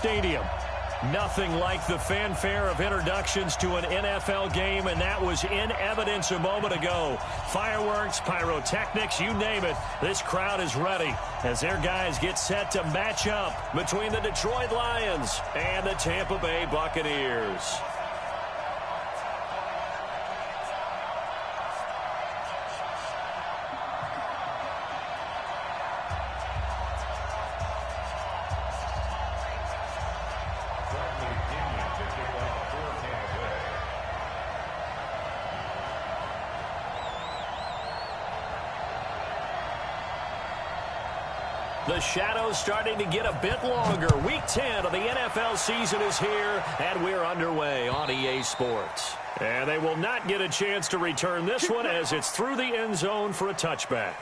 stadium. Nothing like the fanfare of introductions to an NFL game, and that was in evidence a moment ago. Fireworks, pyrotechnics, you name it. This crowd is ready as their guys get set to match up between the Detroit Lions and the Tampa Bay Buccaneers. The shadow's starting to get a bit longer. Week 10 of the NFL season is here, and we're underway on EA Sports. And they will not get a chance to return this one as it's through the end zone for a touchback.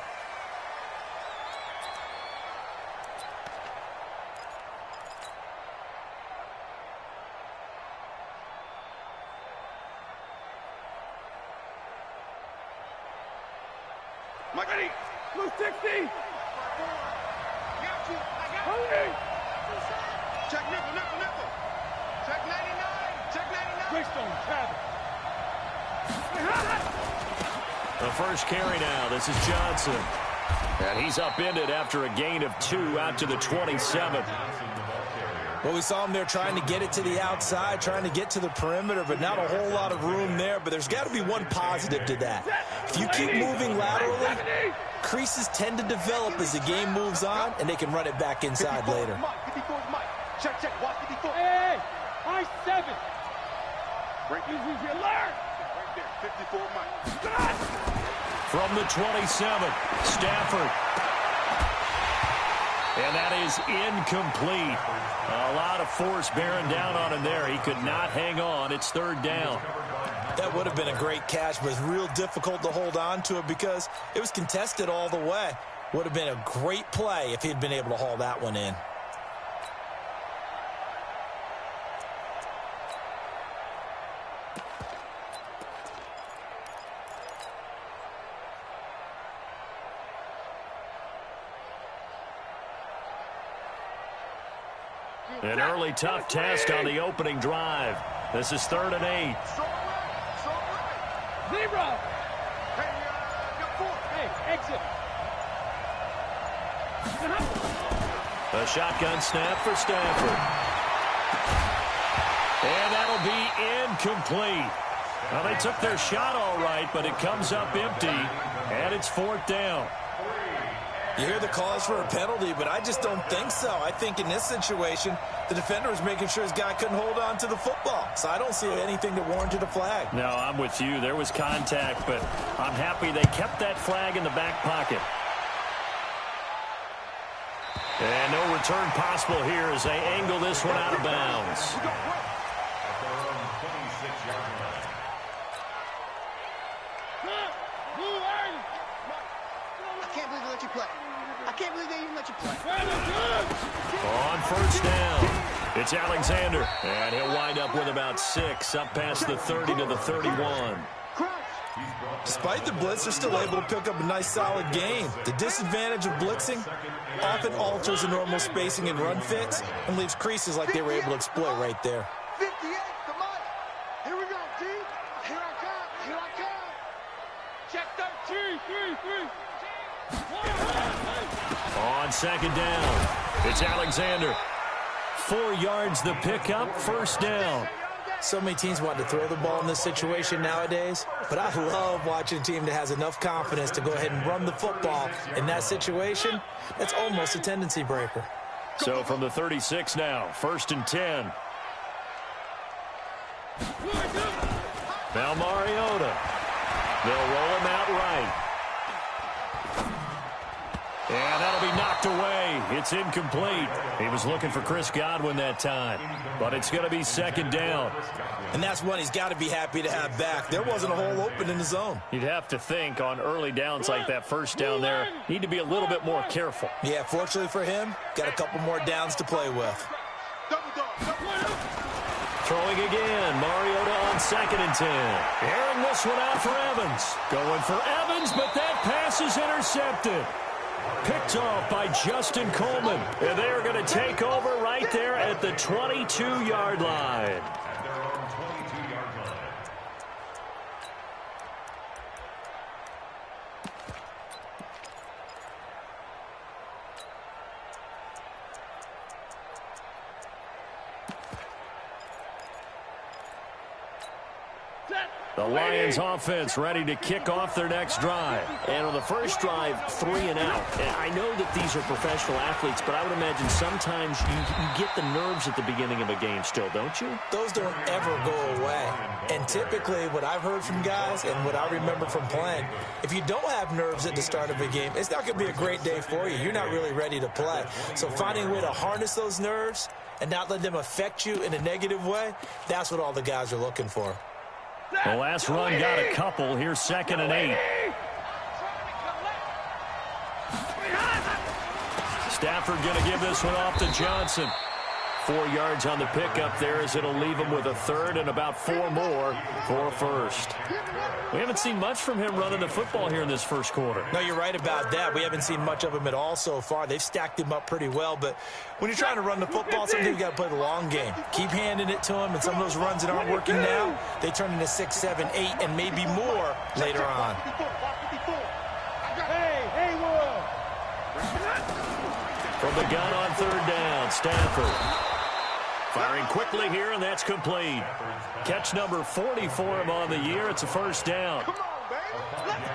Mike, ready? Blue 60. Check nickel. Check 99. Greystone, Travis. The first carry now. This is Johnson. And he's upended after a gain of 2 out to the 27. Well, we saw him there trying to get it to the outside, trying to get to the perimeter, but not a whole lot of room there. But there's got to be one positive to that. If you keep moving laterally, creases tend to develop as the game moves on, and they can run it back inside later. Check. Watch 54. Hey, I 7. Break it. Alert. Right there. 54, Mike. From the 27, Stafford. And that is incomplete. A lot of force bearing down on him there. He could not hang on. It's third down. That would have been a great catch, but it's real difficult to hold on to it because it was contested all the way. Would have been a great play if he'd been able to haul that one in. An early tough test on the opening drive. This is 3rd and 8. Zero. Hey, got 4. Hey, exit. A shotgun snap for Stafford. And that'll be incomplete. Well, they took their shot all right, but it comes up empty, and it's 4th down. You hear the calls for a penalty, but I just don't think so. I think in this situation, the defender was making sure his guy couldn't hold on to the football. So I don't see anything that warranted a flag. No, I'm with you. There was contact, but I'm happy they kept that flag in the back pocket. And no return possible here as they angle this one out of bounds. I can't believe they even let you play. On 1st down, it's Alexander. And he'll wind up with about 6, up past the 30 to the 31. Despite the blitz, they're still able to pick up a nice, solid gain. The disadvantage of blitzing often alters the normal spacing and run fits and leaves creases like they were able to exploit right there. 58, come on. Here we go, G. Here I come. Check 13, 3. On 2nd down, it's Alexander. 4 yards the pickup, 1st down. So many teams want to throw the ball in this situation nowadays, but I love watching a team that has enough confidence to go ahead and run the football. In that situation, that's almost a tendency breaker. So from the 36 now, 1st and 10. Now Mariota. They'll roll him out right. And that'll be knocked away. It's incomplete. He was looking for Chris Godwin that time. But it's going to be 2nd down. And that's one he's got to be happy to have back. There wasn't a hole open in the zone. You'd have to think on early downs like that 1st down there, need to be a little bit more careful. Yeah, fortunately for him, got a couple more downs to play with. Throwing again, Mariota on 2nd and 10. Airing this one out for Evans. Going for Evans, but that pass is intercepted. Picked off by Justin Coleman. And they are going to take over right there at the 22-yard line. The Lions offense ready to kick off their next drive. And on the first drive, 3 and out. And I know that these are professional athletes, but I would imagine sometimes you get the nerves at the beginning of a game still, don't you? Those don't ever go away. And typically what I've heard from guys and what I remember from playing, if you don't have nerves at the start of a game, it's not going to be a great day for you. You're not really ready to play. So finding a way to harness those nerves and not let them affect you in a negative way, that's what all the guys are looking for. The last run got a couple. Here's 2nd and 8. Stafford going to give this one off to Johnson. 4 yards on the pickup there as it'll leave him with a third and about 4 more for a first. We haven't seen much from him running the football here in this first quarter. No, you're right about that. We haven't seen much of him at all so far. They've stacked him up pretty well, but when you're trying to run the football, sometimes you got to play the long game. Keep handing it to him, and some of those runs that aren't working now, they turn into 6, 7, 8, and maybe more later on. From the gun on 3rd down, Stafford. Firing quickly here, and that's complete. Catch number 40 for him on the year. It's a first down.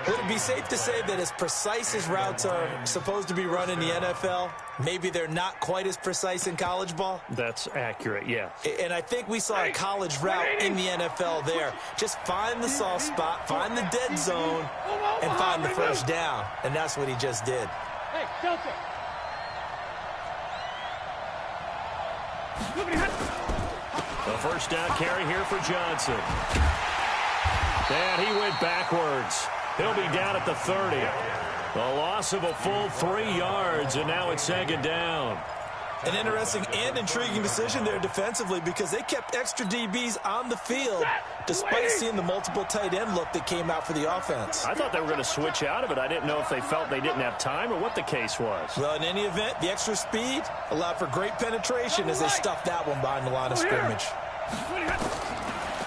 Would it be safe to say that as precise as routes are supposed to be run in the NFL, maybe they're not quite as precise in college ball? That's accurate, yeah. And I think we saw a college route in the NFL there. Just find the soft spot, find the dead zone, and find the first down. And that's what he just did. Hey, Delta. The first down carry here for Johnson. And he went backwards. He'll be down at the 30. The loss of a full 3 yards, and now it's 2nd down. An interesting and intriguing decision there defensively because they kept extra DBs on the field despite seeing the multiple tight end look that came out for the offense. I thought they were going to switch out of it. I didn't know if they felt they didn't have time or what the case was. Well, in any event, the extra speed allowed for great penetration as they stuffed that one behind the line of scrimmage.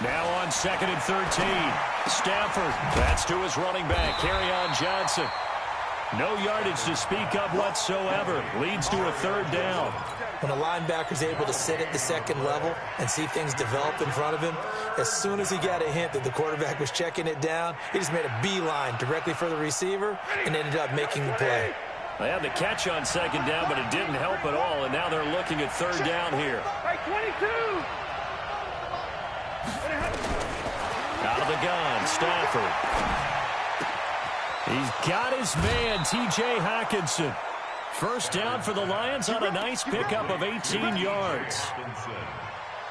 Now on 2nd and 13. Stafford. That's to his running back, Kerryon Johnson. No yardage to speak of whatsoever. Leads to a 3rd down. When a linebacker's able to sit at the 2nd level and see things develop in front of him, as soon as he got a hint that the quarterback was checking it down, he just made a beeline directly for the receiver and ended up making the play. They had the catch on 2nd down, but it didn't help at all, and now they're looking at 3rd down here. Right, 22. Out of the gun, Stafford. He's got his man, T.J. Hockenson. First down for the Lions on a nice pickup of 18 yards.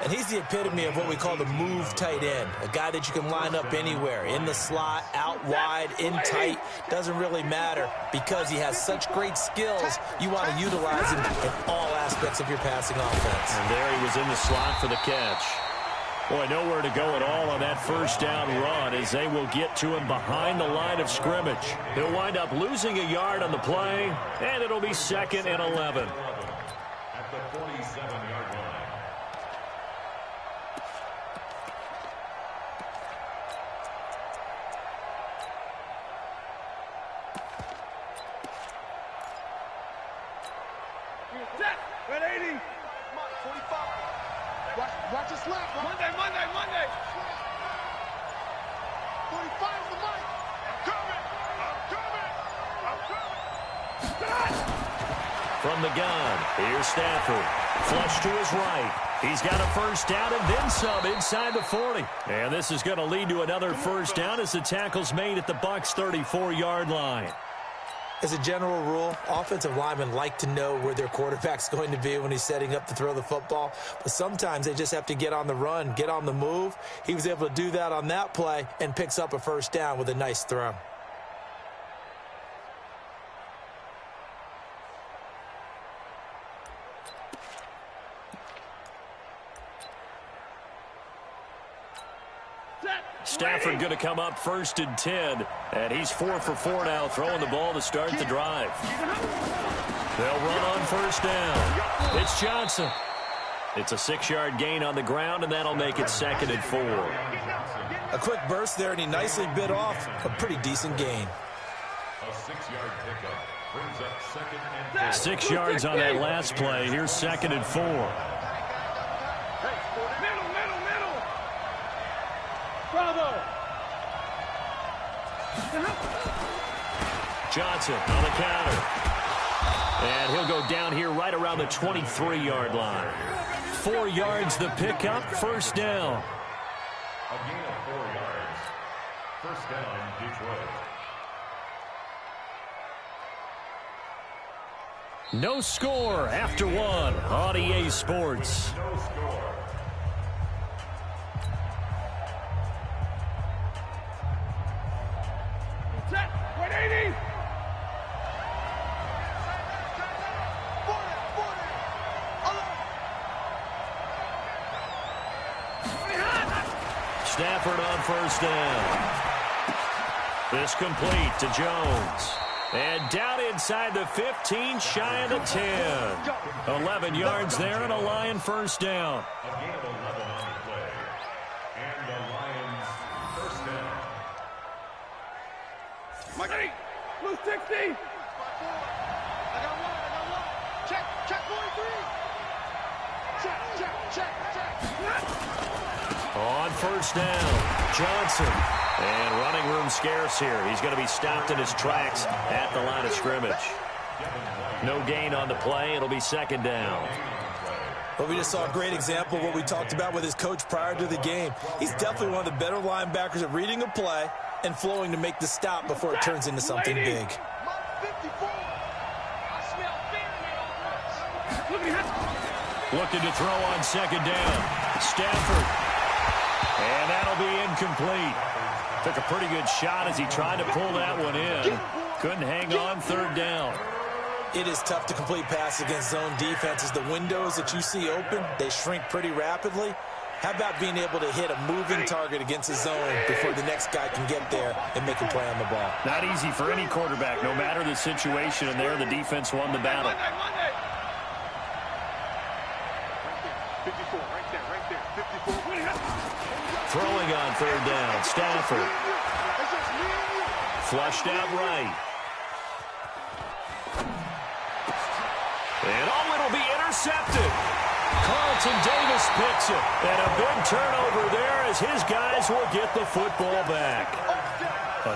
And he's the epitome of what we call the move tight end, a guy that you can line up anywhere, in the slot, out wide, in tight, doesn't really matter because he has such great skills. You want to utilize him in all aspects of your passing offense. And there he was in the slot for the catch. Boy, nowhere to go at all on that first down run as they will get to him behind the line of scrimmage. He'll wind up losing a yard on the play, and it'll be 2nd and 11. At the 47-yard line. Red 80. 45. Watch his left. Monday. 45's the mic. I'm coming. From the gun, here's Stafford. Flush to his right. He's got a first down and then some inside the 40. And this is going to lead to another first down as the tackle's made at the Bucs' 34-yard line. As a general rule, offensive linemen like to know where their quarterback's going to be when he's setting up to throw the football. But sometimes they just have to get on the run, get on the move. He was able to do that on that play and picks up a first down with a nice throw. Stafford going to come up 1st and 10. And he's 4 for 4 now, throwing the ball to start the drive. They'll run on 1st down. It's Johnson. It's a 6-yard gain on the ground, and that'll make it 2nd and 4. A quick burst there, and he nicely bit off a pretty decent gain. A 6-yard pickup brings up 2nd and 4. 6 yards on that last play. Here's 2nd and 4. Middle. Bravo. Johnson on the counter. And he'll go down here right around the 23-yard line. 4 yards the pickup, 1st down. A gain of 4 yards. 1st down, Detroit. No score after 1 on EA Sports. No score. Set. 180. Stafford on 1st down. This complete to Jones. And down inside the 15, shy of the 10. 11 yards there and a Lion 1st down. A gain of 11 on the play. And the Lions 1st down. Mike 8. Blue 60. I got one. Check 43. Check. On 1st down, Johnson. And running room scarce here. He's going to be stopped in his tracks at the line of scrimmage. No gain on the play. It'll be 2nd down. Well, we just saw a great example of what we talked about with his coach prior to the game. He's definitely one of the better linebackers at reading a play and flowing to make the stop before it turns into something big. Looking to throw on 2nd down. Stafford. And that'll be incomplete. Took a pretty good shot as he tried to pull that one in. Couldn't hang on, 3rd down. It is tough to complete passes against zone defenses. The windows that you see open, they shrink pretty rapidly. How about being able to hit a moving target against a zone before the next guy can get there and make a play on the ball? Not easy for any quarterback, no matter the situation, and there the defense won the battle. 54, right there. 54. Throwing on 3rd down, Stafford. Flushed out right. And it'll be intercepted. Carlton Davis picks it. And a big turnover there as his guys will get the football back.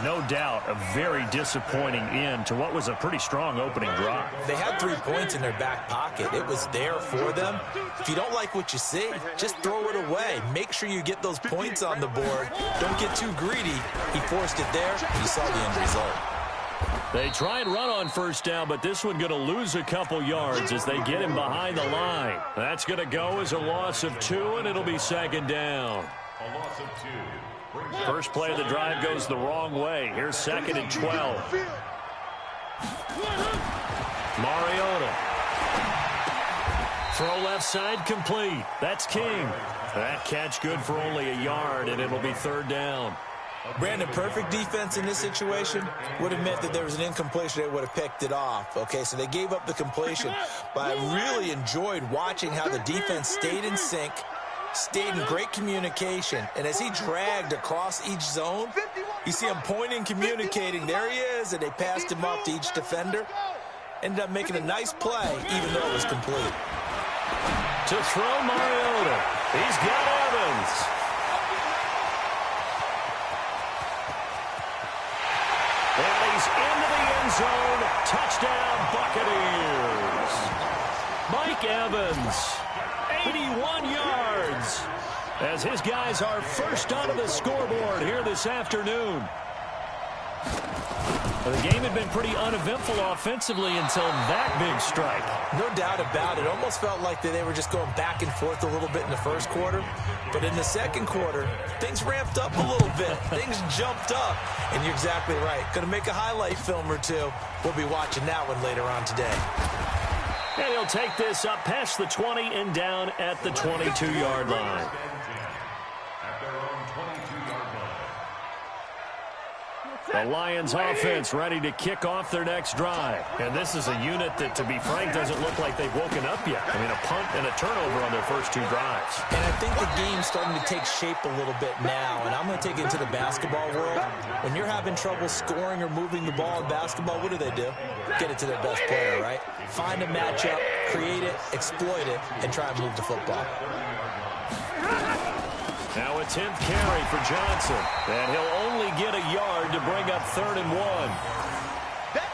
No doubt a very disappointing end to what was a pretty strong opening drive. They had 3 points in their back pocket. It was there for them. If you don't like what you see, just throw it away. Make sure you get those points on the board. Don't get too greedy. He forced it there, and you saw the end result. They try and run on 1st down, but this one going to lose a couple yards as they get him behind the line. That's going to go as a loss of 2, and it'll be 2nd down. A loss of 2. First play of the drive goes the wrong way. Here's 2nd and 12. Mariota. Throw left side complete. That's King. That catch good for only a yard, and it'll be 3rd down. Brandon, perfect defense in this situation would have meant that there was an incompletion. They would have picked it off. Okay, so they gave up the completion. But I really enjoyed watching how the defense stayed in sync, stayed in great communication. And as he dragged across each zone, you see him pointing, communicating. There he is, and they passed him off to each defender. Ended up making a nice play, even though it was complete. To throw Mariota. He's got Evans. And he's into the end zone. Touchdown, Buccaneers. Mike Evans, 81 yards, as his guys are first onto the scoreboard here this afternoon. The game had been pretty uneventful offensively until that big strike. No doubt about it. Almost felt like they were just going back and forth a little bit in the first quarter. But in the second quarter, things ramped up a little bit. Things jumped up. And you're exactly right. Going to make a highlight film or two. We'll be watching that one later on today. And he'll take this up past the 20 and down at the 22-yard line. At their own 22-yard The Lions offense ready to kick off their next drive. And this is a unit that, to be frank, doesn't look like they've woken up yet. I mean, a punt and a turnover on their first two drives. And I think the game's starting to take shape a little bit now. And I'm going to take it into the basketball world. When you're having trouble scoring or moving the ball in basketball, what do? Get it to their best player, right? Find a matchup, create it, exploit it, and try and move the football. Now a 10th carry for Johnson. And he'll only get a yard to bring up 3rd and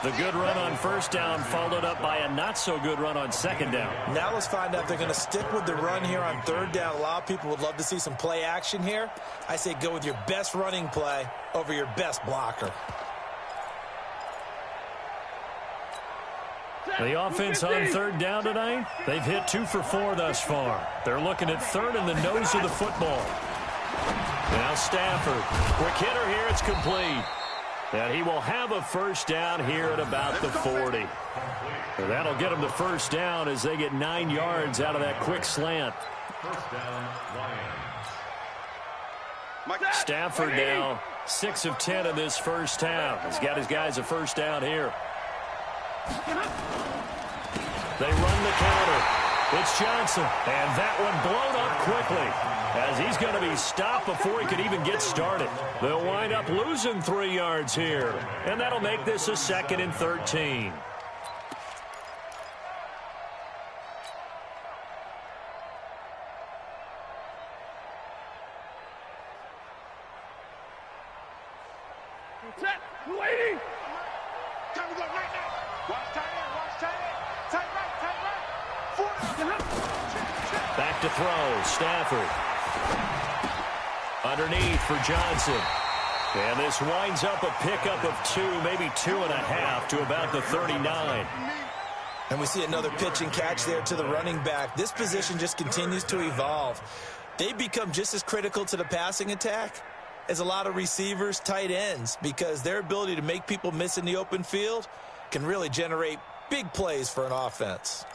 1. The good run on first down followed up by a not-so-good run on second down. Now let's find out if they're going to stick with the run here on 3rd down. A lot of people would love to see some play action here. I say go with your best running play over your best blocker. The offense on 3rd down tonight, they've hit 2 for 4 thus far. They're looking at 3rd in the nose of the football. Now Stafford, quick hitter here, it's complete. And he will have a first down here at about the 40. So that'll get him the first down as they get 9 yards out of that quick slant. First down, Lions. Stafford now 6 of 10 in this first half. He's got his guys a first down here. They run the counter. It's Johnson, and that one blown up quickly as he's going to be stopped before he could even get started. They'll wind up losing 3 yards here, and that'll make this a 2nd and 13. Waiting. Time to go right now. Watch tight end. Watch tight end. Tight right. Tight right. Back to throw. Stafford. Underneath for Johnson. And this winds up a pickup of 2, maybe 2.5 to about the 39. And we see another pitch and catch there to the running back. This position just continues to evolve. They become just as critical to the passing attack as a lot of receivers, tight ends, because their ability to make people miss in the open field can really generate big plays for an offense.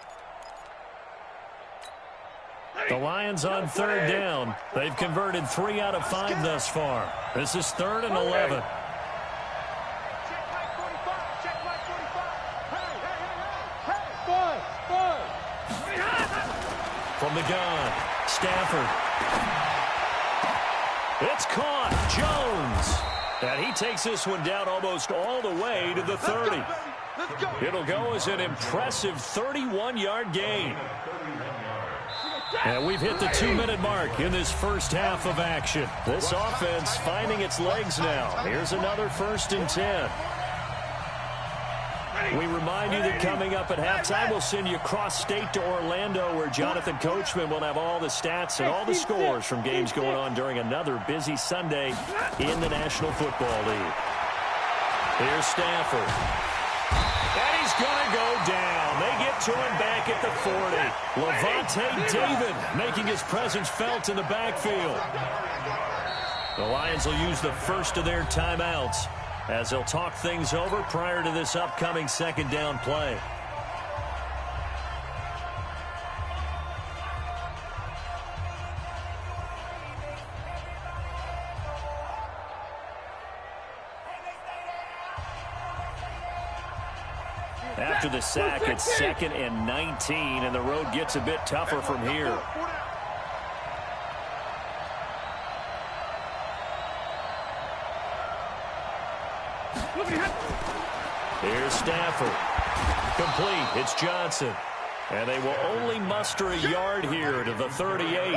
The Lions on 3rd down. They've converted 3 out of 5 thus far. This is 3rd and 11. From the gun, Stafford. It's caught. Jones. And he takes this one down almost all the way to the 30. It'll go as an impressive 31-yard gain. And we've hit the 2-minute mark in this first half of action. This offense finding its legs now. Here's another 1st and 10. We remind you that coming up at halftime, we'll send you cross-state to Orlando, where Jonathan Coachman will have all the stats and all the scores from games going on during another busy Sunday in the National Football League. Here's Stafford. And he's going to go down. They get to him back at the 40. Levante David making his presence felt in the backfield. The Lions will use the first of their timeouts as they'll talk things over prior to this upcoming 2nd down play. After the sack, it's 2nd and 19, and the road gets a bit tougher from here. Here's Stafford. Complete. It's Johnson. And they will only muster a yard here to the 38.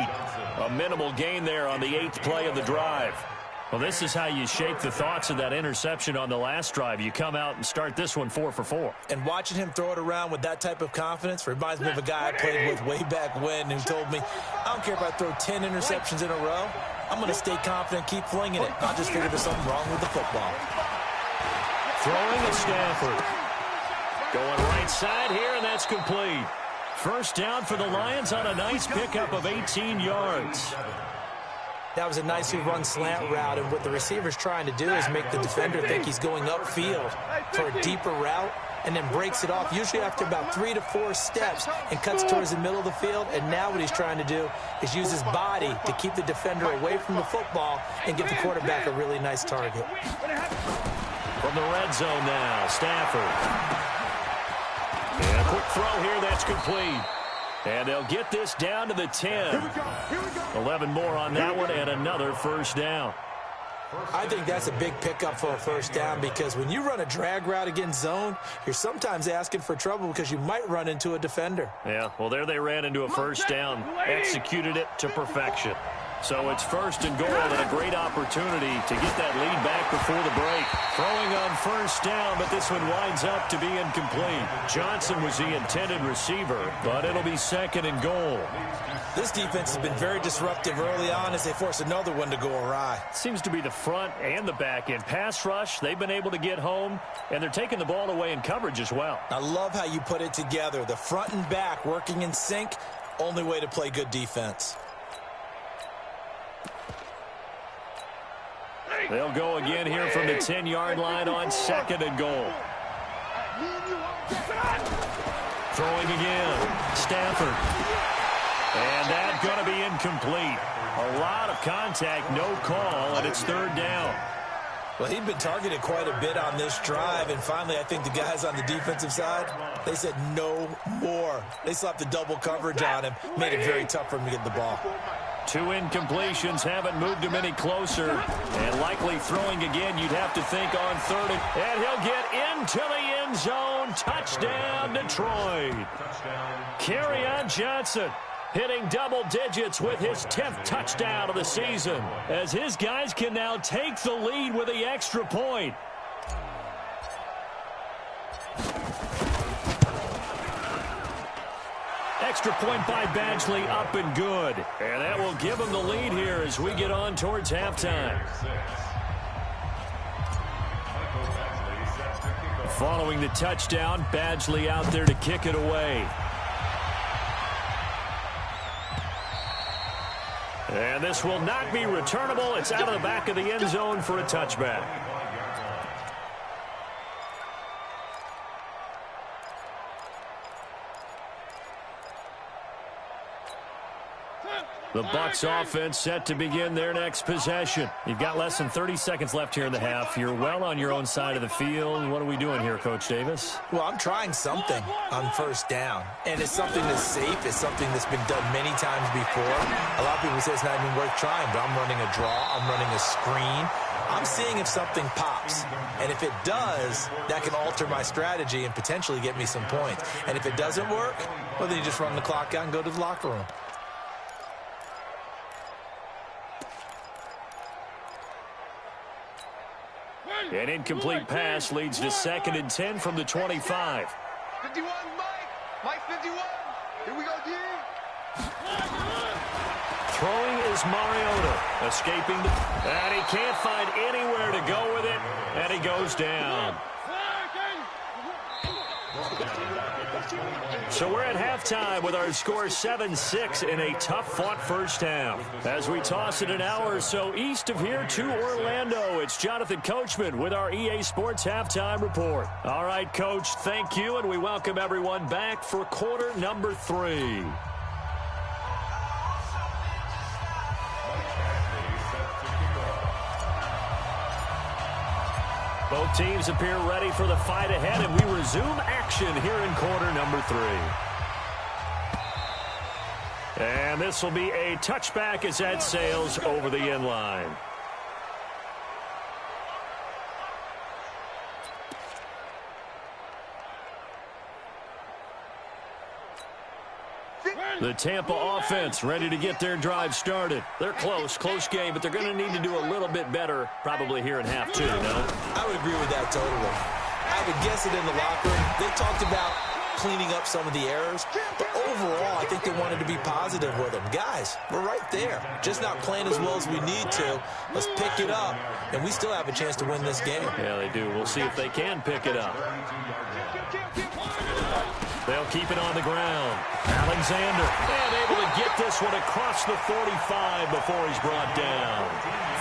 A minimal gain there on the 8th play of the drive. Well, this is how you shape the thoughts of that interception on the last drive. You come out and start this one 4 for 4. And watching him throw it around with that type of confidence reminds me of a guy I played with way back when who told me, I don't care if I throw 10 interceptions in a row. I'm going to stay confident, keep flinging it. I'll just figure there's something wrong with the football. Throwing at Stafford. Going right side here, and that's complete. First down for the Lions on a nice pickup of 18 yards. That was a nicely run slant route, and what the receiver's trying to do is make the defender think he's going upfield for a deeper route, and then breaks it off, usually after about 3 to 4 steps, and cuts towards the middle of the field. And now what he's trying to do is use his body to keep the defender away from the football and give the quarterback a really nice target. From the red zone now, Stafford. And a quick throw here, that's complete. And they'll get this down to the 10. Here we go. Here we go. 11 more on that one and another first down. I think that's a big pickup for a first down because when you run a drag route against zone, you're sometimes asking for trouble because you might run into a defender. Yeah, well, there they ran into a first down, executed it to perfection. So it's first and goal and a great opportunity to get that lead back before the break. Throwing on first down, but this one winds up to be incomplete. Johnson was the intended receiver, but it'll be second and goal. This defense has been very disruptive early on as they force another one to go awry. Seems to be the front and the back end. Pass rush, they've been able to get home, and they're taking the ball away in coverage as well. I love how you put it together. The front and back working in sync, only way to play good defense. They'll go again here from the 10-yard line on second and goal. Throwing again, Stafford. And that's going to be incomplete. A lot of contact, no call, and it's third down. Well, he'd been targeted quite a bit on this drive, and finally I think the guys on the defensive side, they said no more. They slapped the double coverage on him, made it very tough for him to get the ball. 2 incompletions haven't moved him any closer. And likely throwing again, you'd have to think on third. And he'll get into the end zone. Touchdown, Detroit. Kerryon Johnson hitting double digits with his 10th touchdown of the season, as his guys can now take the lead with the extra point. Extra point by Badgley, up and good. And that will give them the lead here as we get on towards halftime. Following the touchdown, Badgley out there to kick it away. And this will not be returnable. It's out of the back of the end zone for a touchback. The Bucs offense set to begin their next possession. You've got less than 30 seconds left here in the half. You're well on your own side of the field. What are we doing here, Coach Davis? Well, I'm trying something on first down, and it's something that's safe. It's something that's been done many times before. A lot of people say it's not even worth trying, but I'm running a draw. I'm running a screen. I'm seeing if something pops, and if it does, that can alter my strategy and potentially get me some points. And if it doesn't work, well, then you just run the clock out and go to the locker room. An incomplete pass leads to 2nd and 10 from the 25. 51, Mike 51. Here we go, D. Throwing is Mariota. Escaping and he can't find anywhere to go with it, and he goes down. So we're at halftime with our score 7-6 in a tough-fought first half. As we toss it an hour or so east of here to Orlando, it's Jonathan Coachman with our EA Sports Halftime Report. All right, Coach, thank you, and we welcome everyone back for quarter number 3. Both teams appear ready for the fight ahead, and we resume action here in quarter number 3. And this will be a touchback as that sails over the end line. The Tampa offense ready to get their drive started. They're close game, but they're going to need to do a little bit better probably here in half 2, no? I would agree with that totally. I would guess it in the locker room. They talked about cleaning up some of the errors, but overall, I think they wanted to be positive with them. Guys, we're right there. Just not playing as well as we need to. Let's pick it up, and we still have a chance to win this game. Yeah, they do. We'll see if they can pick it up. They'll keep it on the ground. Alexander, and able to get this one across the 45 before he's brought down.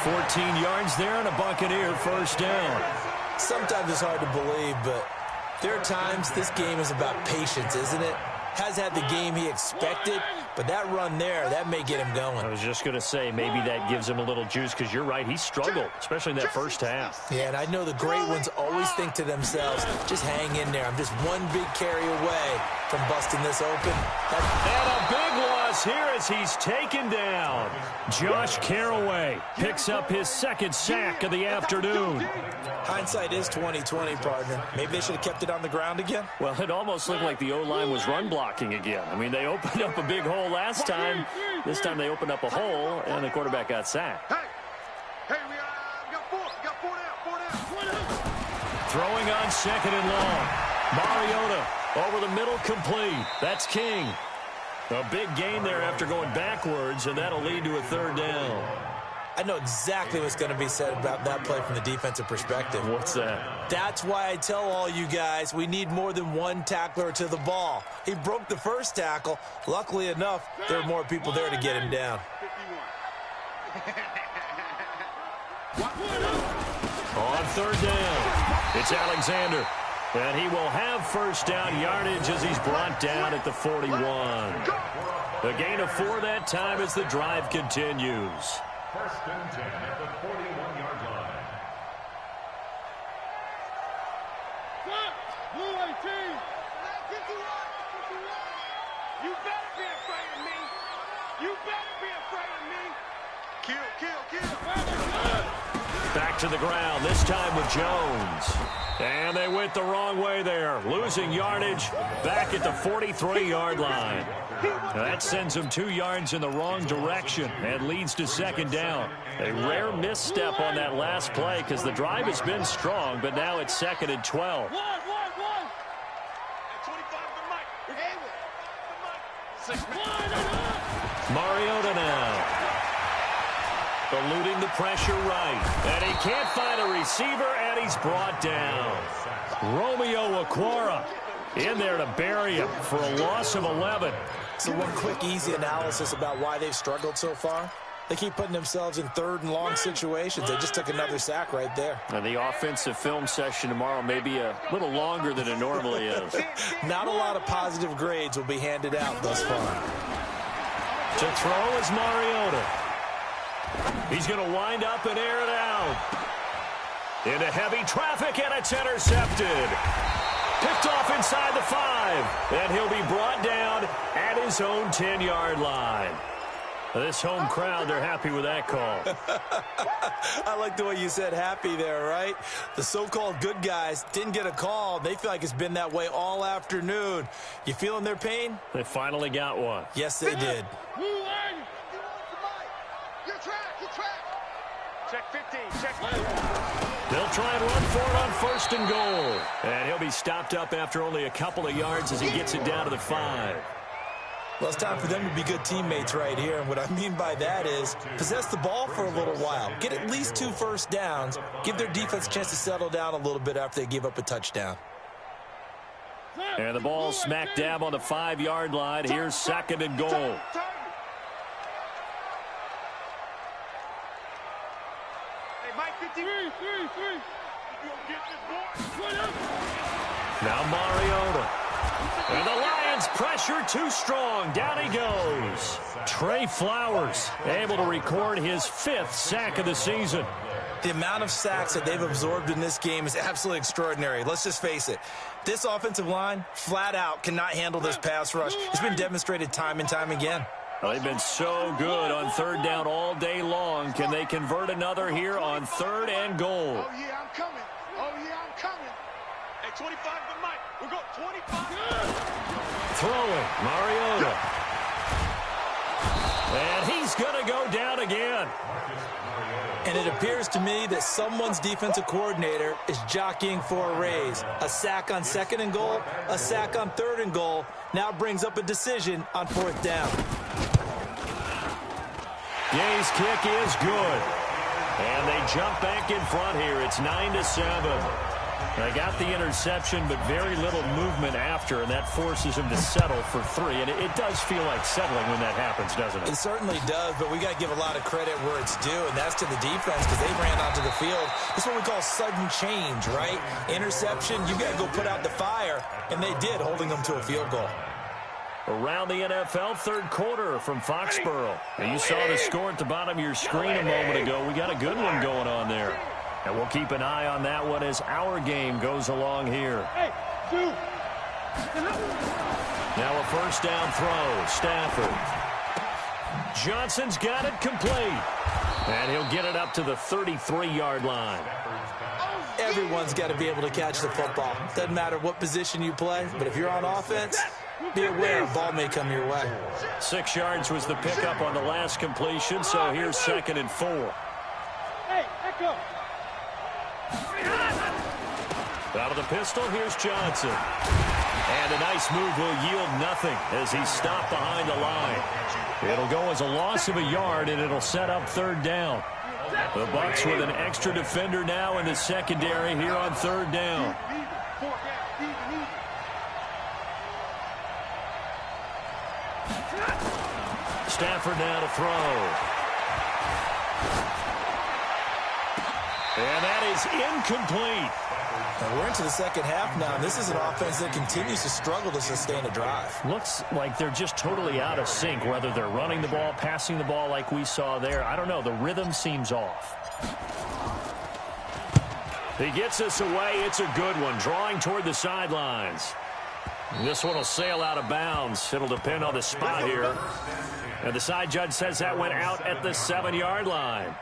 14 yards there and a Buccaneer first down. Sometimes it's hard to believe, but there are times this game is about patience, isn't it? Has had the game he expected, But that run there, that may get him going. I was just going to say, maybe that gives him a little juice, because you're right, he struggled, especially in that first half. Yeah, and I know the great ones always think to themselves, just hang in there. I'm just one big carry away from busting this open. And a big loss here as he's taken down. Josh Carraway picks up his second sack of the afternoon. Hindsight is 20/20, partner. Maybe they should have kept it on the ground again. Well, it almost looked like the O-line was run blocking again. I mean, they opened up a big hole last time. This time they opened up a hole, and the quarterback got sacked. Hey, we got four down. Throwing on second and long. Mariota over the middle, complete. That's King. A big gain there after going backwards, and that'll lead to a third down. I know exactly what's going to be said about that play from the defensive perspective. What's that? That's why I tell all you guys we need more than one tackler to the ball. He broke the first tackle. Luckily enough, there are more people there to get him down. 51. On third down, it's Alexander. And he will have first down yardage as he's brought down at the 41. A gain of 4 that time as the drive continues. First and 10 at the 41-yard line. Blue 18. 51. You better be afraid of me. You better be afraid of me. Kill. Back to the ground, this time with Jones. And they went the wrong way there, losing yardage back at the 43-yard line. That sends them 2 yards in the wrong direction and leads to second down. A rare misstep on that last play because the drive has been strong, but now it's second and 12. Mariota now. Eluding the pressure right. And he can't find a receiver, and he's brought down. Romeo Okwara in there to bury him for a loss of 11. So one quick, easy analysis about why they've struggled so far. They keep putting themselves in third and long situations. They just took another sack right there. And the offensive film session tomorrow may be a little longer than it normally is. Not a lot of positive grades will be handed out thus far. To throw is Mariota. He's going to wind up and air it out. Into heavy traffic, and it's intercepted. Picked off inside the 5. And he'll be brought down at his own 10-yard line. This home crowd, they're happy with that call. I like the way you said happy there, right? The so-called good guys didn't get a call. They feel like it's been that way all afternoon. You feeling their pain? They finally got one. Yes, they did. Check 15. Check 15. They'll try and run for it on first and goal. And he'll be stopped up after only a couple of yards as he gets it down to the 5. Well, it's time for them to be good teammates right here. And what I mean by that is possess the ball for a little while. Get at least 2 first downs. Give their defense a chance to settle down a little bit after they give up a touchdown. And the ball smack dab on the 5-yard line. Here's second and goal. Now Mariota. And the Lions pressure too strong. Down he goes. Trey Flowers able to record his 5th sack of the season. The amount of sacks that they've absorbed in this game is absolutely extraordinary. Let's just face it. This offensive line, flat out, cannot handle this pass rush. It's been demonstrated time and time again. Well, they've been so good on third down all day long. Can they convert another here on third and goal? Oh, yeah, I'm coming. Hey, 25 to Mike. We'll go 25. Throwing, Mariota. And he's going to go down again. And it appears to me that someone's defensive coordinator is jockeying for a raise. A sack on second and goal, a sack on third and goal, now brings up a decision on 4th down. Gay's kick is good. And they jump back in front here. It's 9-7. They got the interception, but very little movement after, and that forces him to settle for 3. And it does feel like settling when that happens, doesn't it? It certainly does, but we got to give a lot of credit where it's due, and that's to the defense because they ran onto the field. It's what we call sudden change, right? Interception, you got to go put out the fire, and they did, holding them to a field goal. Around the NFL, third quarter from Foxborough. And you saw the score at the bottom of your screen a moment ago. We got a good one going on there. And we'll keep an eye on that one as our game goes along here. Now a first down throw. Stafford. Johnson's got it complete. And he'll get it up to the 33-yard line. Everyone's got to be able to catch the football. Doesn't matter what position you play, but if you're on offense, be aware a ball may come your way. 6 yards was the pickup on the last completion, so here's 2nd and 4. Hey, Echo. Out of the pistol, here's Johnson. And a nice move will yield nothing as he's stopped behind the line. It'll go as a loss of a yard, and it'll set up 3rd down. The Bucs with an extra defender now in the secondary here on 3rd down. Stafford now to throw. And that is incomplete. And we're into the second half now, and this is an offense that continues to struggle to sustain a drive. Looks like they're just totally out of sync, whether they're running the ball, passing the ball like we saw there. I don't know. The rhythm seems off. He gets us away. It's a good one, drawing toward the sidelines. This one will sail out of bounds. It'll depend on the spot here. And the side judge says that went out at the 7-yard line.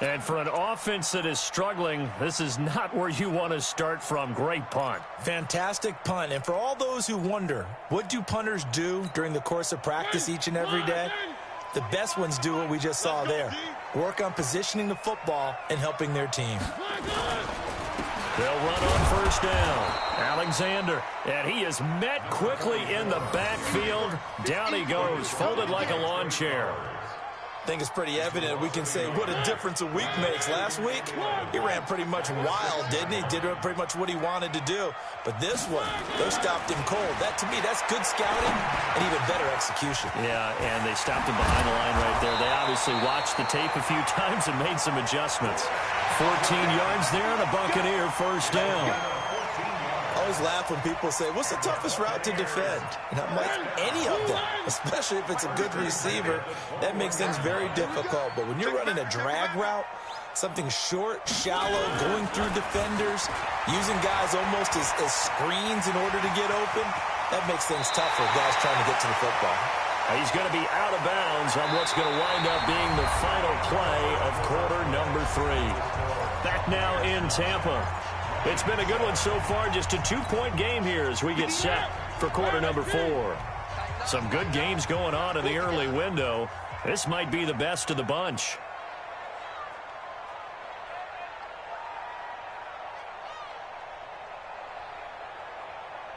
And for an offense that is struggling, this is not where you want to start from. Great punt. Fantastic punt. And for all those who wonder, what do punters do during the course of practice each and every day? The best ones do what we just saw there. Work on positioning the football and helping their team. They'll run on first down. Alexander, and he is met quickly in the backfield. Down he goes, folded like a lawn chair. I think it's pretty evident we can say what a difference a week makes. Last week, he ran pretty much wild, didn't he? Did pretty much what he wanted to do. But this one, they stopped him cold. That, to me, that's good scouting and even better execution. Yeah, and they stopped him behind the line right there. They obviously watched the tape a few times and made some adjustments. 14 yards there and a Buccaneer first down. I always laugh when people say, what's the toughest route to defend? And I'm like, any of them, especially if it's a good receiver. That makes things very difficult. But when you're running a drag route, something short, shallow, going through defenders, using guys almost as screens in order to get open, that makes things tough for guys trying to get to the football. He's going to be out of bounds on what's going to wind up being the final play of quarter number 3. Back now in Tampa. It's been a good one so far, just a 2-point game here as we get set for quarter number 4. Some good games going on in the early window. This might be the best of the bunch.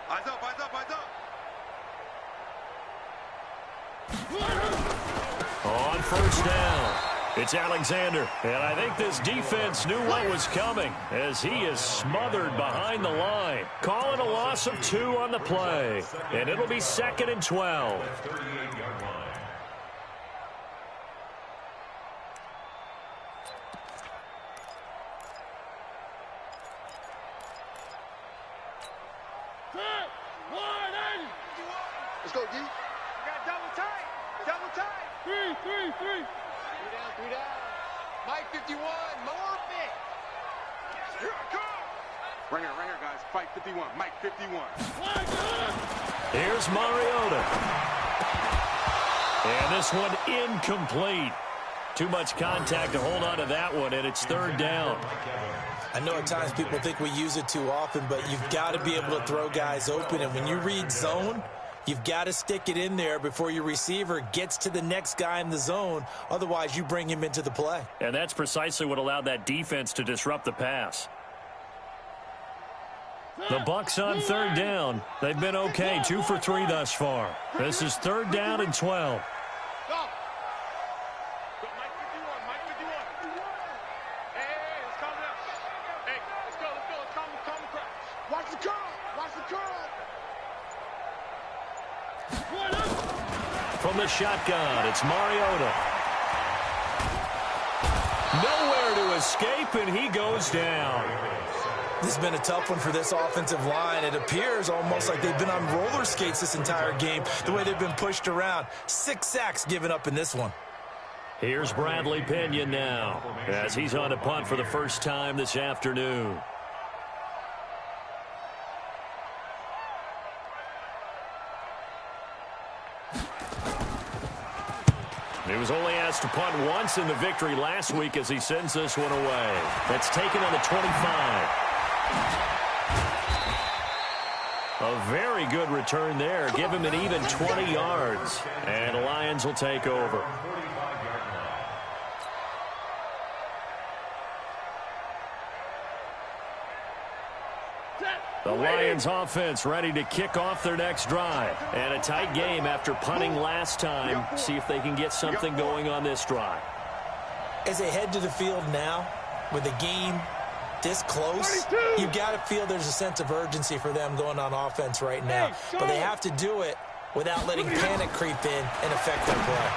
Eyes up, eyes up, eyes up. On first down. It's Alexander, and I think this defense knew what was coming as he is smothered behind the line. Calling a loss of 2 on the play, and it'll be 2nd and 12. Let's go, D. We got double tight. Double tight. 3. 3 down. Mike 51, more fit. Here I come. Right here, guys. Fight 51. Mike 51. Here's Mariota. And this one incomplete. Too much contact to hold on to that one, and it's 3rd down. I know at times people think we use it too often, but you've got to be able to throw guys open. And when you read zone, you've got to stick it in there before your receiver gets to the next guy in the zone. Otherwise, you bring him into the play. And that's precisely what allowed that defense to disrupt the pass. The Bucs on 3rd down. They've been okay, 2 for 3 thus far. This is 3rd down and 12. From the shotgun, it's Mariota. Nowhere to escape, and he goes down. This has been a tough one for this offensive line. It appears almost like they've been on roller skates this entire game, the way they've been pushed around. 6 sacks given up in this one. Here's Bradley Pinion now as he's on to punt for the first time this afternoon. He was only asked to punt once in the victory last week as he sends this one away. That's taken on the 25. A very good return there. Give him an even 20 yards. And the Lions will take over. The Lions offense ready to kick off their next drive. And a tight game after punting last time. See if they can get something going on this drive. As they head to the field now, with the game this close, you've got to feel there's a sense of urgency for them going on offense right now. But they have to do it without letting panic creep in and affect their play.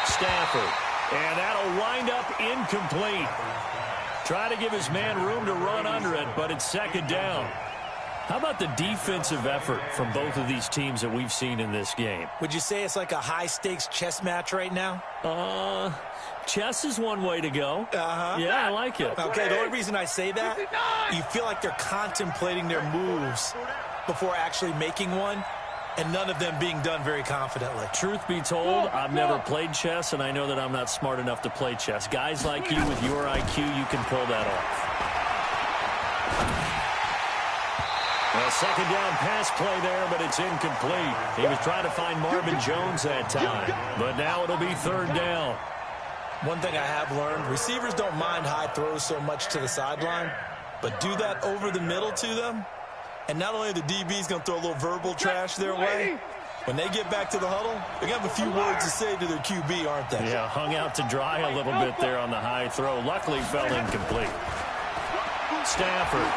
Stafford. And that'll wind up incomplete. Try to give his man room to run under it, but it's second down. How about the defensive effort from both of these teams that we've seen in this game? Would you say it's like a high-stakes chess match right now? Chess is one way to go. Yeah, I like it. Okay, the only reason I say that, you feel like they're contemplating their moves before actually making one, and none of them being done very confidently. Truth be told, I've never played chess, and I know that I'm not smart enough to play chess. Guys like you with your IQ, you can pull that off. A second down pass play there, but it's incomplete. He was trying to find Marvin Jones that time, but now it'll be third down. One thing I have learned, receivers don't mind high throws so much to the sideline, but do that over the middle to them, and not only the DB's going to throw a little verbal trash their way, when they get back to the huddle, they're going to have a few words to say to their QB, aren't they? Yeah, hung out to dry a little bit there on the high throw. Luckily, fell incomplete. Stafford.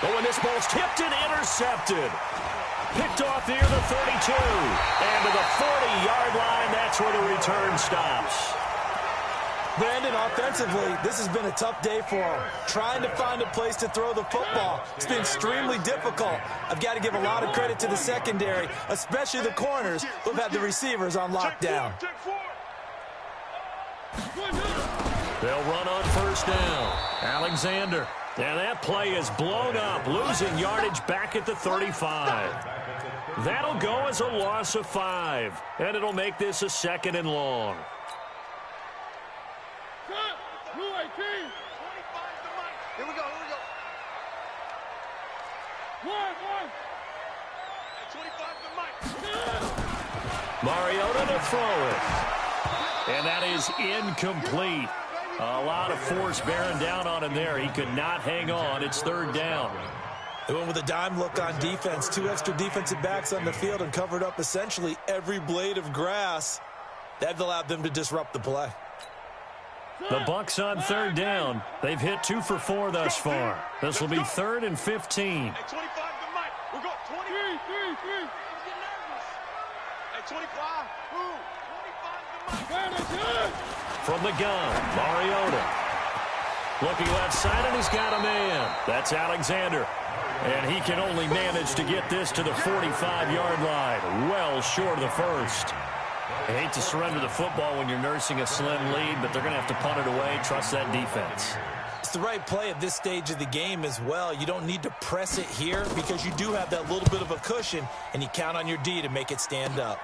Oh, and this ball's tipped and intercepted. Picked off near the 32. And to the 40-yard line, that's where the return stops. Brandon, offensively, this has been a tough day for him. Trying to find a place to throw the football. It's been extremely difficult. I've got to give a lot of credit to the secondary, especially the corners who've had the receivers on lockdown. They'll run on first down. Alexander. And that play is blown up, losing yardage back at the 35. That'll go as a loss of 5, and it'll make this a second and long. Here we go. One. 25 to Mike. Mariota to throw it. And that is incomplete. A lot of force bearing down on him there. He could not hang on. It's third down. They went with a dime look on defense. 2 extra defensive backs on the field and covered up essentially every blade of grass. That allowed them to disrupt the play. The Bucs on third down. They've hit 2 for 4 thus far. This will be 3rd and 15. Hey, 25 to Mike. We'll go 20. 3. Get nervous. Hey, 25. 25 to Mike. From the gun, Mariota. Looking left side, and he's got a man. That's Alexander. And he can only manage to get this to the 45-yard line. Well short of the first. I hate to surrender the football when you're nursing a slim lead, but they're going to have to punt it away. Trust that defense. It's the right play at this stage of the game as well. You don't need to press it here because you do have that little bit of a cushion, and you count on your D to make it stand up.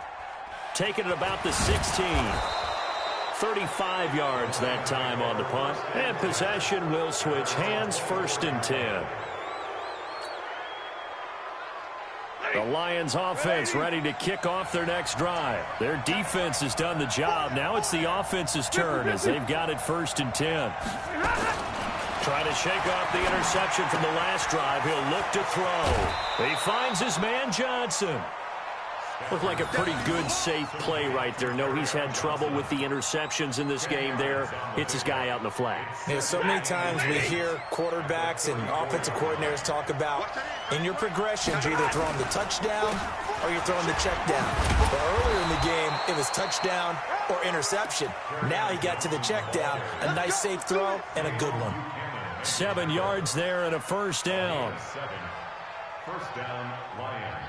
Taking it about the 16. 35 yards that time on the punt. And possession will switch hands, 1st and 10. The Lions offense ready to kick off their next drive. Their defense has done the job. Now it's the offense's turn as they've got it 1st and 10. Trying to shake off the interception from the last drive. He'll look to throw. He finds his man Johnson. Looked like a pretty good, safe play right there. No, he's had trouble with the interceptions in this game there. Hits his guy out in the flat. Yeah, so many times we hear quarterbacks and offensive coordinators talk about in your progressions, you're either throwing the touchdown or you're throwing the check down. But earlier in the game, it was touchdown or interception. Now he got to the check down, a nice safe throw, and a good one. 7 yards there and a first down. First down, Lions.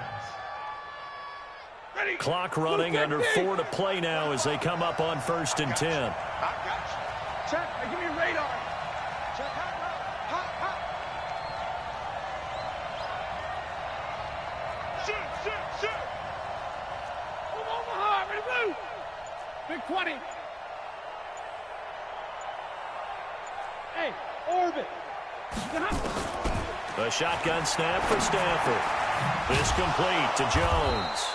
Clock running, under 4 to play now as they come up on 1st and 10. I got you. Check. Hey, give me a radar. Check. Hot. Shoot. Move Omaha. Ready, move. Big 20. Hey, orbit. The shotgun snap for Stafford. This complete to Jones.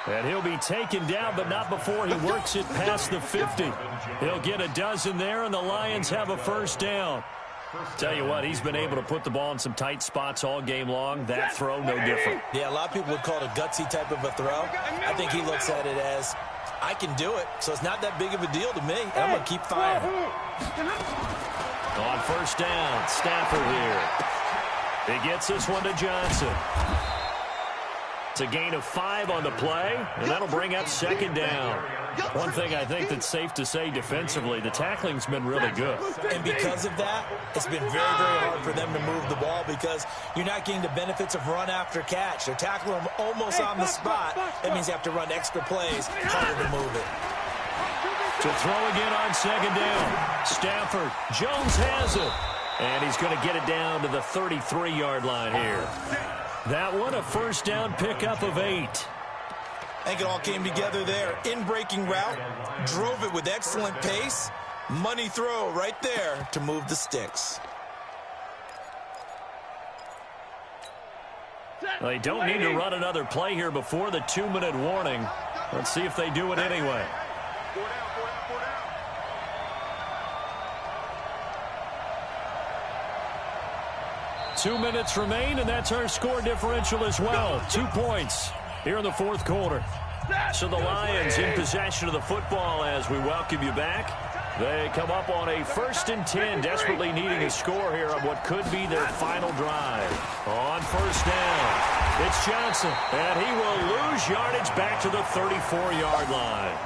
And he'll be taken down, but not before he works it past the 50. He'll get a dozen there, and the Lions have a first down. Tell you what, he's been able to put the ball in some tight spots all game long. That throw, no different. Yeah, a lot of people would call it a gutsy type of a throw. I think he looks at it as, I can do it, so it's not that big of a deal to me. And I'm going to keep firing. On first down, Stafford here. He gets this one to Johnson. It's a gain of 5 on the play, and that'll bring up 2nd down. One thing I think that's safe to say defensively, the tackling's been really good. And because of that, it's been very, very hard for them to move the ball because you're not getting the benefits of run after catch. They're tackling them almost on the spot. That means you have to run extra plays, harder to move it. To throw again on 2nd down. Stafford, Jones has it. And he's going to get it down to the 33-yard line here. That one, a first down pickup of 8. I think it all came together there. In-breaking route, drove it with excellent pace. Money throw right there to move the sticks. They don't need to run another play here before the 2-minute warning. Let's see if they do it anyway. 2 minutes remain, and that's our score differential as well. 2 points here in the 4th quarter. So the Lions in possession of the football as we welcome you back. They come up on a 1st and 10, desperately needing a score here on what could be their final drive. On first down, it's Johnson, and he will lose yardage back to the 34-yard line.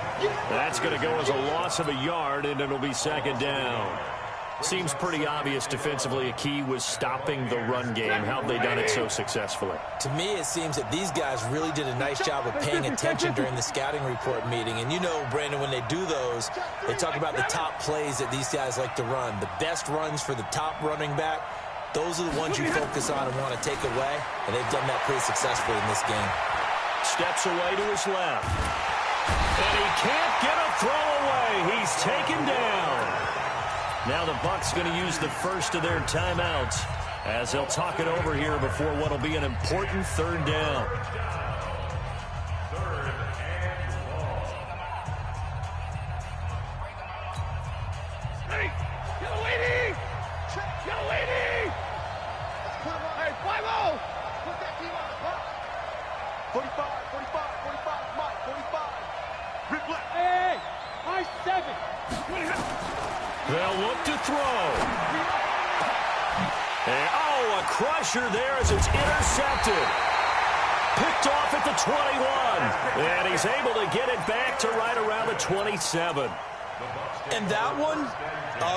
That's going to go as a loss of a yard, and it'll be 2nd down. Seems pretty obvious defensively a key was stopping the run game. How have they done it so successfully? To me, it seems that these guys really did a nice job of paying attention during the scouting report meeting. And you know, Brandon, when they do those, they talk about the top plays that these guys like to run. The best runs for the top running back, those are the ones you focus on and want to take away. And they've done that pretty successfully in this game. Steps away to his left. And he can't get a throw away. He's taken down. Now the Bucs going to use the first of their timeouts as they'll talk it over here before what will be an important 3rd down. Hey, get away, get away, hey, 5-0. Put that team on the clock. 45, Mike, 45. Rip left. Hey, I-7. They'll look to throw. And, a crusher there as it's intercepted. Picked off at the 21. And he's able to get it back to right around the 27. And that one,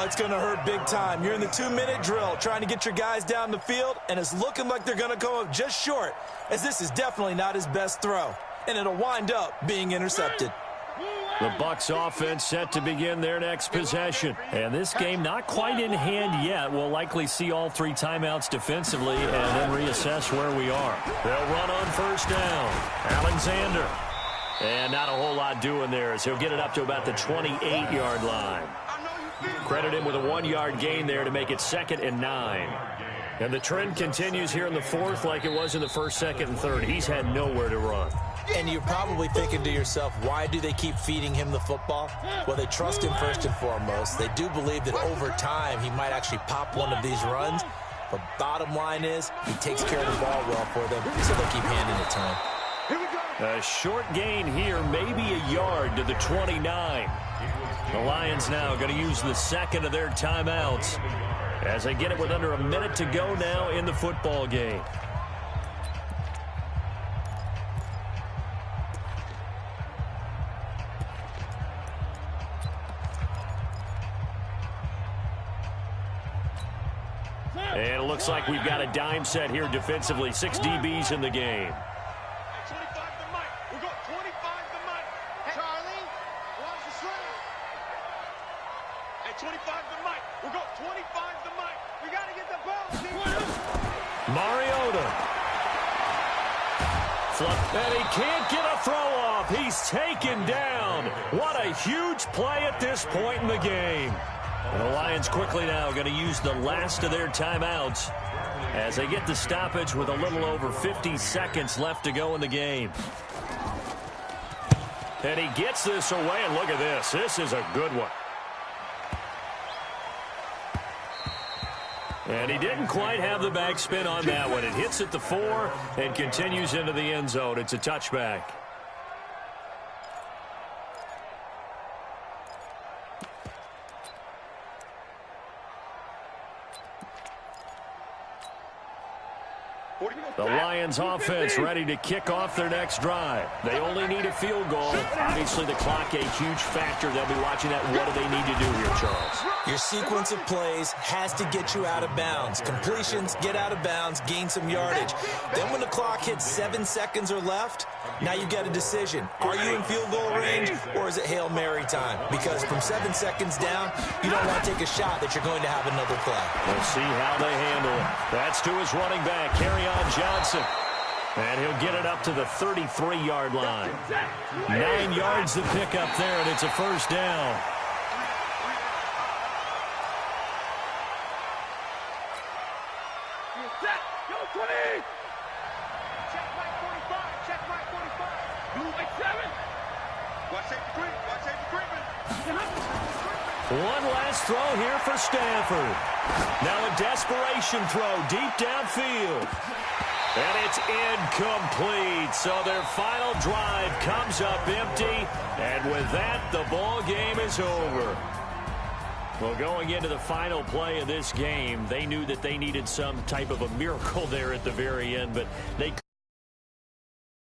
it's going to hurt big time. You're in the 2-minute drill trying to get your guys down the field, and it's looking like they're going to come up just short, as this is definitely not his best throw. And it'll wind up being intercepted. The Bucs offense set to begin their next possession. And this game not quite in hand yet. We'll likely see all 3 timeouts defensively and then reassess where we are. They'll run on first down. Alexander. And not a whole lot doing there as he'll get it up to about the 28-yard line. Credit him with a 1-yard gain there to make it 2nd and 9. And the trend continues here in the 4th like it was in the 1st, 2nd, and 3rd. He's had nowhere to run. And you're probably thinking to yourself, why do they keep feeding him the football? Well, they trust him first and foremost. They do believe that over time he might actually pop one of these runs. But bottom line is he takes care of the ball well for them, so they'll keep handing it to him. A short gain here, maybe a yard to the 29. The Lions now going to use the 2nd of their timeouts as they get it with under a minute to go now in the football game. And it looks like we've got a dime set here defensively. 6 DBs in the game. At 25 the mic. We got 25 the mic. Charlie, watch the slam. At 25 the mic. We got 25 the mic. We got to get the ball. Mariota. And he can't get a throw off. He's taken down. What a huge play at this point in the game. And the Lions quickly now going to use the last of their timeouts as they get the stoppage with a little over 50 seconds left to go in the game. And he gets this away, and look at this. This is a good one. And he didn't quite have the backspin on that one. It hits at the 4 and continues into the end zone. It's a touchback. The Lions offense ready to kick off their next drive. They only need a field goal. Obviously, the clock a huge factor. They'll be watching that. What do they need to do here, Charles? Your sequence of plays has to get you out of bounds. Completions, get out of bounds, gain some yardage. Then when the clock hits 7 seconds or left, now you get a decision. Are you in field goal range, or is it Hail Mary time? Because from 7 seconds down, you don't want to take a shot that you're going to have another play. We'll see how they handle it. That's to his running back, Kerryon Johnson. And he'll get it up to the 33-yard line. 9 yards to pick up there, and it's a first down. Go 20! Check right 45. Check right 45. Blue like 7. Watch safety creep. Watch safety creeping. One last throw here for Stafford. Now a desperation throw deep downfield. And it's incomplete. So their final drive comes up empty. And with that, the ball game is over. Well, going into the final play of this game, they knew that they needed some type of a miracle there at the very end, but they